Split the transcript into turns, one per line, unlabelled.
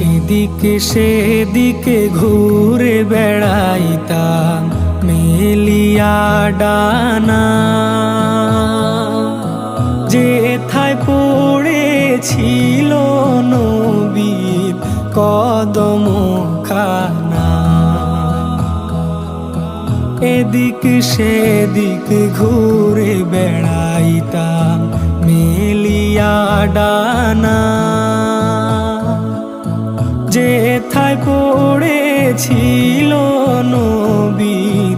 এদিকে সেদিকে ঘুরে বেড়াইতাম মেলিয়া ডানা, যেথায় পড়েছিল নবীর কদম খানা। এদিক সেদিক ঘুরে বেড়াইতাম মেলিয়া ডানা, যেথায় পড়েছিল নবীর